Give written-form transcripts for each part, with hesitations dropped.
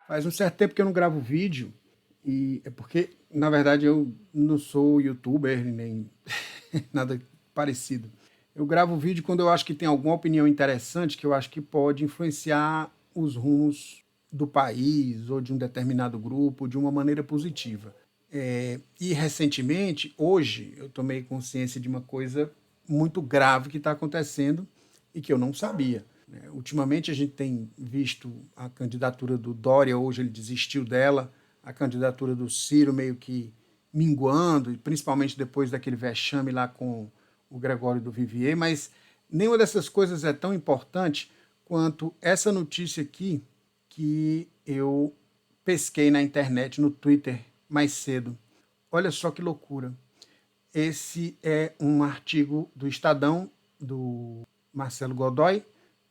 Faz um certo tempo que eu não gravo vídeo, e é porque, na verdade, eu não sou youtuber nem nada parecido. Eu gravo vídeo quando eu acho que tem alguma opinião interessante que eu acho que pode influenciar os rumos do país ou de um determinado grupo de uma maneira positiva. E recentemente, hoje, eu tomei consciência de uma coisa muito grave que está acontecendo e que eu não sabia. Né? Ultimamente a gente tem visto a candidatura do Dória, hoje ele desistiu dela, a candidatura do Ciro meio que minguando, principalmente depois daquele vexame lá com o Gregório do Vivier, mas nenhuma dessas coisas é tão importante quanto essa notícia aqui que eu pesquei na internet, no Twitter, mais cedo. Olha só que loucura. Esse é um artigo do Estadão, do Marcelo Godoy,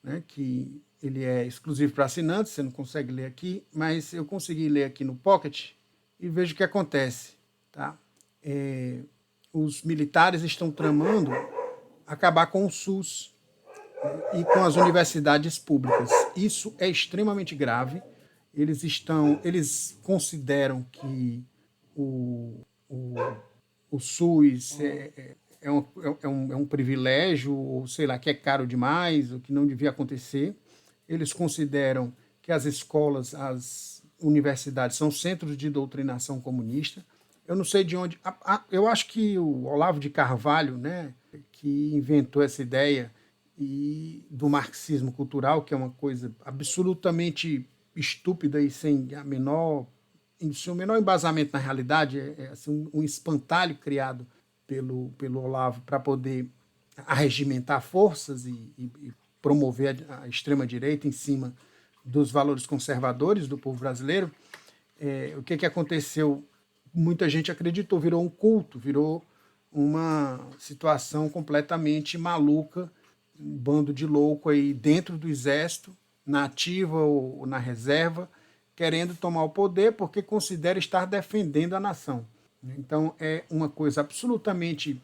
né, que ele é exclusivo para assinantes, você não consegue ler aqui, mas eu consegui ler aqui no Pocket e vejo o que acontece. Tá? Os militares estão tramando acabar com o SUS e com as universidades públicas. Isso é extremamente grave. Eles consideram que o, o, o SUS é um privilégio, ou sei lá, que é caro demais, o que não devia acontecer. Eles consideram que as escolas, as universidades são centros de doutrinação comunista. Eu não sei de onde. Eu acho que o Olavo de Carvalho, né, que inventou essa ideia e do marxismo cultural, que é uma coisa absolutamente estúpida e sem o menor embasamento na realidade, é assim, um espantalho criado pelo Olavo para poder arregimentar forças e promover a extrema-direita em cima dos valores conservadores do povo brasileiro. O que aconteceu? Muita gente acreditou, virou um culto, virou uma situação completamente maluca, um bando de louco aí dentro do exército, na ativa ou na reserva, querendo tomar o poder porque considera estar defendendo a nação. Então é uma coisa absolutamente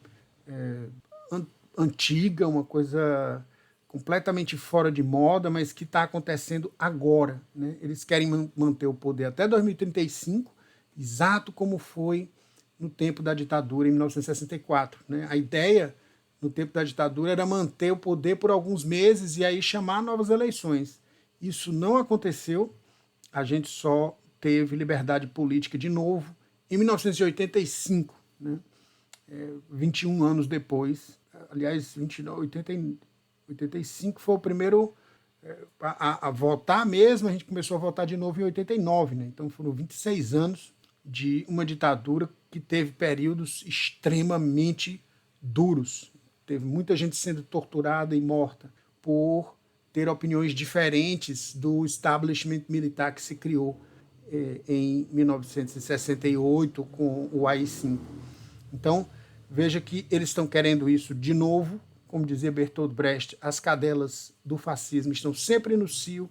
antiga, uma coisa completamente fora de moda, mas que está acontecendo agora. Né? Eles querem manter o poder até 2035, exato como foi no tempo da ditadura, em 1964. Né? A ideia no tempo da ditadura era manter o poder por alguns meses e aí chamar novas eleições. Isso não aconteceu, a gente só teve liberdade política de novo em 1985, né? 21 anos depois. Aliás, 85 foi o primeiro a votar mesmo, a gente começou a votar de novo em 89, né? Então foram 26 anos de uma ditadura que teve períodos extremamente duros. Teve muita gente sendo torturada e morta por ter opiniões diferentes do establishment militar que se criou em 1968 com o AI-5. Então, veja que eles estão querendo isso de novo. Como dizia Bertolt Brecht, as cadelas do fascismo estão sempre no cio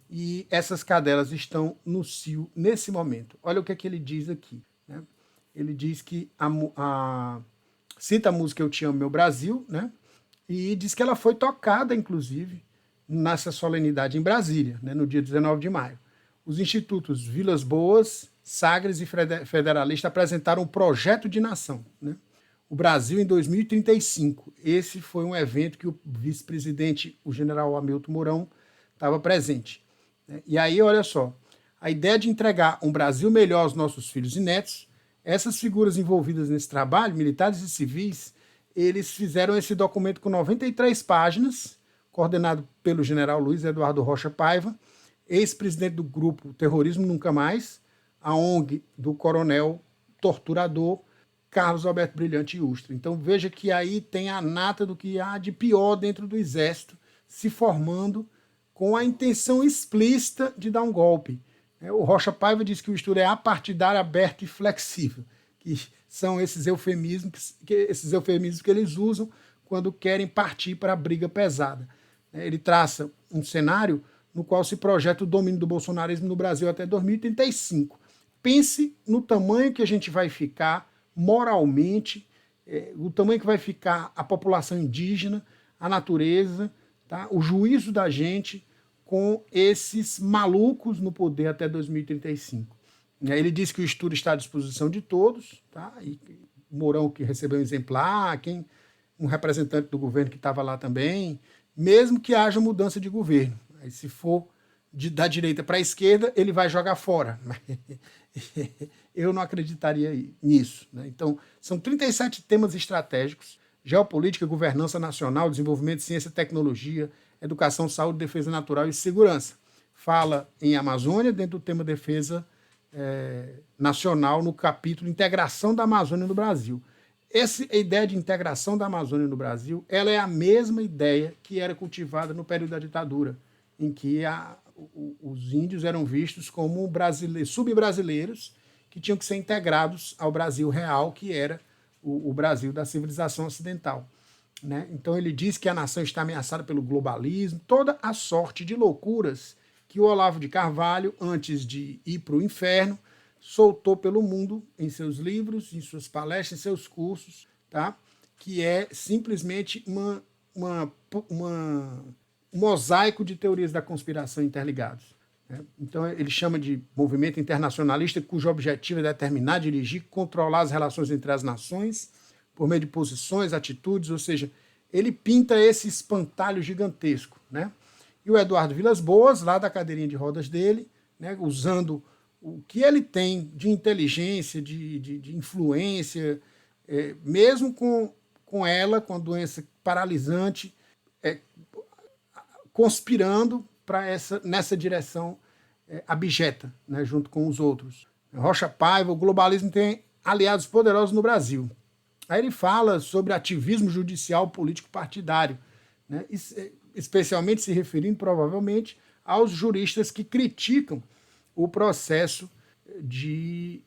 e essas cadelas estão no cio nesse momento. Olha o que é que ele diz aqui. Né? Ele diz que cita a música Eu Te Amo, Meu Brasil, né? E diz que ela foi tocada, inclusive, nessa solenidade em Brasília, né? No dia 19 de maio. Os institutos Vilas Boas, Sagres e Federalista apresentaram um projeto de nação, né? O Brasil em 2035. Esse foi um evento que o vice-presidente, o general Hamilton Mourão, estava presente. E aí, olha só, a ideia de entregar um Brasil melhor aos nossos filhos e netos, essas figuras envolvidas nesse trabalho, militares e civis, eles fizeram esse documento com 93 páginas, coordenado pelo general Luiz Eduardo Rocha Paiva, ex-presidente do grupo Terrorismo Nunca Mais, a ONG do coronel torturador Carlos Alberto Brilhante Ustra. Então veja que aí tem a nata do que há de pior dentro do Exército se formando com a intenção explícita de dar um golpe. O Rocha Paiva diz que o Ustra é apartidário, aberto e flexível, que são esses eufemismos que eles usam quando querem partir para a briga pesada. Ele traça um cenário no qual se projeta o domínio do bolsonarismo no Brasil até 2035. Pense no tamanho que a gente vai ficar moralmente, o tamanho que vai ficar a população indígena, a natureza, tá? O juízo da gente com esses malucos no poder até 2035. Ele disse que o estudo está à disposição de todos, tá? E Mourão, que recebeu um exemplar, um representante do governo que estava lá também, mesmo que haja mudança de governo. Aí, se for da direita para a esquerda, ele vai jogar fora. Eu não acreditaria nisso, né? Então, são 37 temas estratégicos: geopolítica, governança nacional, desenvolvimento de ciência e tecnologia, educação, saúde, defesa natural e segurança. Fala em Amazônia, dentro do tema defesa nacional, no capítulo Integração da Amazônia no Brasil. Essa ideia de integração da Amazônia no Brasil, ela é a mesma ideia que era cultivada no período da ditadura, em que os índios eram vistos como sub-brasileiros que tinham que ser integrados ao Brasil real, que era o Brasil da civilização ocidental, né? Então ele diz que a nação está ameaçada pelo globalismo, toda a sorte de loucuras que o Olavo de Carvalho, antes de ir para o inferno, soltou pelo mundo em seus livros, em suas palestras, em seus cursos, tá? Que é simplesmente um mosaico de teorias da conspiração interligados, né? Então ele chama de movimento internacionalista, cujo objetivo é determinar, dirigir, controlar as relações entre as nações por meio de posições, atitudes, ou seja, ele pinta esse espantalho gigantesco, né? E o Eduardo Vilas Boas, lá da cadeirinha de rodas dele, né, usando o que ele tem de inteligência, de influência, mesmo com ela, com a doença paralisante, conspirando nessa direção abjeta, né, junto com os outros. Rocha Paiva, o globalismo tem aliados poderosos no Brasil. Aí ele fala sobre ativismo judicial político partidário, né, especialmente se referindo provavelmente aos juristas que criticam o processo de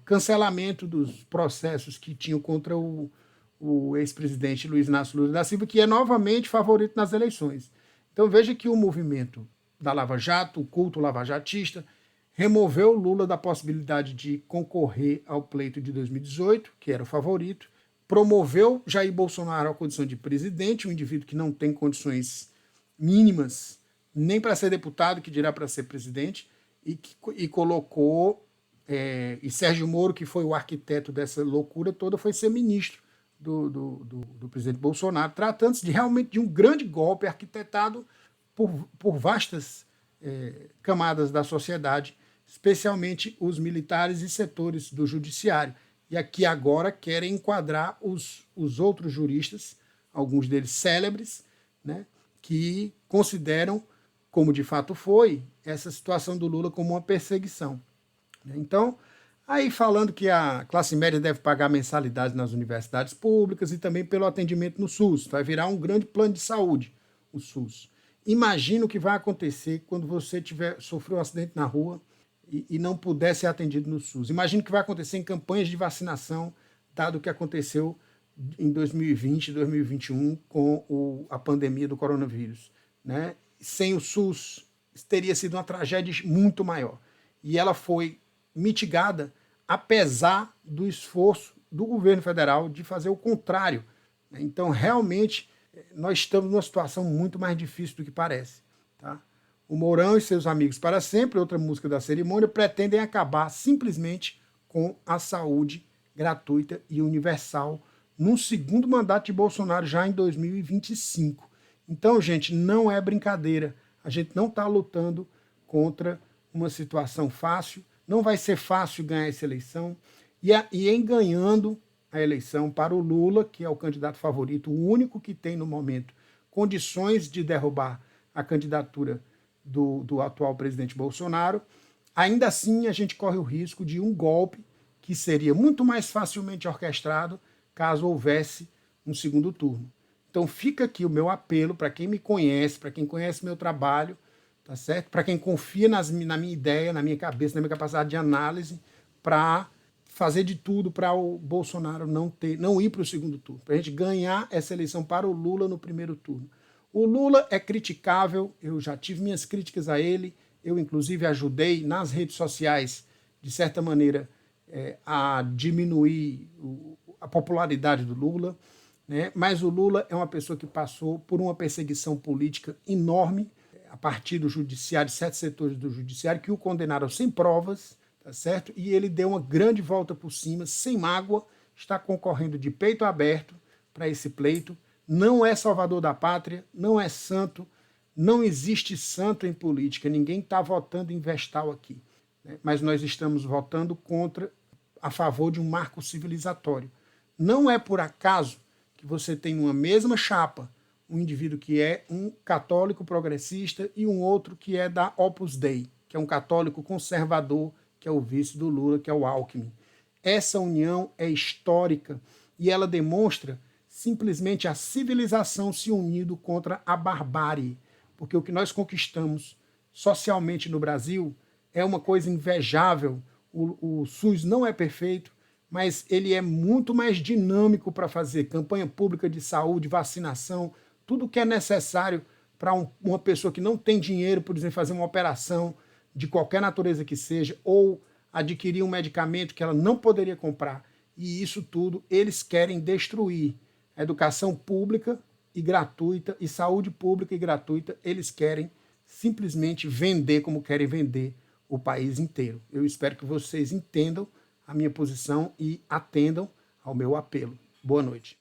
cancelamento dos processos que tinham contra o ex-presidente Luiz Inácio Lula da Silva, que é novamente favorito nas eleições. Então veja que o movimento da Lava Jato, o culto lavajatista, removeu Lula da possibilidade de concorrer ao pleito de 2018, que era o favorito, promoveu Jair Bolsonaro à condição de presidente, um indivíduo que não tem condições mínimas nem para ser deputado, que dirá para ser presidente, e colocou, e Sérgio Moro, que foi o arquiteto dessa loucura toda, foi ser ministro do presidente Bolsonaro, tratando-se realmente de um grande golpe arquitetado por vastas camadas da sociedade, especialmente os militares e setores do judiciário. E aqui agora querem enquadrar os outros juristas, alguns deles célebres, né, que consideram, como de fato foi, essa situação do Lula como uma perseguição. Então, aí falando que a classe média deve pagar mensalidades nas universidades públicas e também pelo atendimento no SUS. Vai virar um grande plano de saúde, o SUS. Imagina o que vai acontecer quando você sofreu um acidente na rua e não puder ser atendido no SUS. Imagina o que vai acontecer em campanhas de vacinação, dado o que aconteceu em 2020 e 2021 com a pandemia do coronavírus, né? Sem o SUS, teria sido uma tragédia muito maior. E ela foi mitigada apesar do esforço do governo federal de fazer o contrário. Então, realmente, nós estamos numa situação muito mais difícil do que parece, tá? O Mourão e seus amigos para sempre, outra música da cerimônia, pretendem acabar simplesmente com a saúde gratuita e universal num segundo mandato de Bolsonaro já em 2025. Então, gente, não é brincadeira. A gente não está lutando contra uma situação fácil. Não vai ser fácil ganhar essa eleição. E em ganhando a eleição para o Lula, que é o candidato favorito, o único que tem no momento condições de derrubar a candidatura do atual presidente Bolsonaro, ainda assim a gente corre o risco de um golpe que seria muito mais facilmente orquestrado caso houvesse um segundo turno. Então fica aqui o meu apelo para quem me conhece, para quem conhece meu trabalho, tá certo? Para quem confia na minha ideia, na minha cabeça, na minha capacidade de análise, para fazer de tudo para o Bolsonaro não ir para o segundo turno, para a gente ganhar essa eleição para o Lula no primeiro turno. O Lula é criticável, eu já tive minhas críticas a ele, eu inclusive ajudei nas redes sociais, de certa maneira, a diminuir a popularidade do Lula. né? Mas o Lula é uma pessoa que passou por uma perseguição política enorme a partir do judiciário, 7 setores do judiciário, que o condenaram sem provas, tá certo? E ele deu uma grande volta por cima, sem mágoa, está concorrendo de peito aberto para esse pleito. Não é salvador da pátria, não é santo, não existe santo em política, ninguém está votando em Vestal aqui, né? Mas nós estamos votando a favor de um marco civilizatório. Não é por acaso que você tem numa mesma chapa um indivíduo que é um católico progressista e um outro que é da Opus Dei, que é um católico conservador, que é o vice do Lula, que é o Alckmin. Essa união é histórica e ela demonstra simplesmente a civilização se unindo contra a barbárie, porque o que nós conquistamos socialmente no Brasil é uma coisa invejável. O SUS não é perfeito, mas ele é muito mais dinâmico para fazer campanha pública de saúde, vacinação, tudo que é necessário para uma pessoa que não tem dinheiro, por exemplo, fazer uma operação de qualquer natureza que seja, ou adquirir um medicamento que ela não poderia comprar. E isso tudo eles querem destruir. A educação pública e gratuita e saúde pública e gratuita, eles querem simplesmente vender como querem vender o país inteiro. Eu espero que vocês entendam a minha posição e atendam ao meu apelo. Boa noite.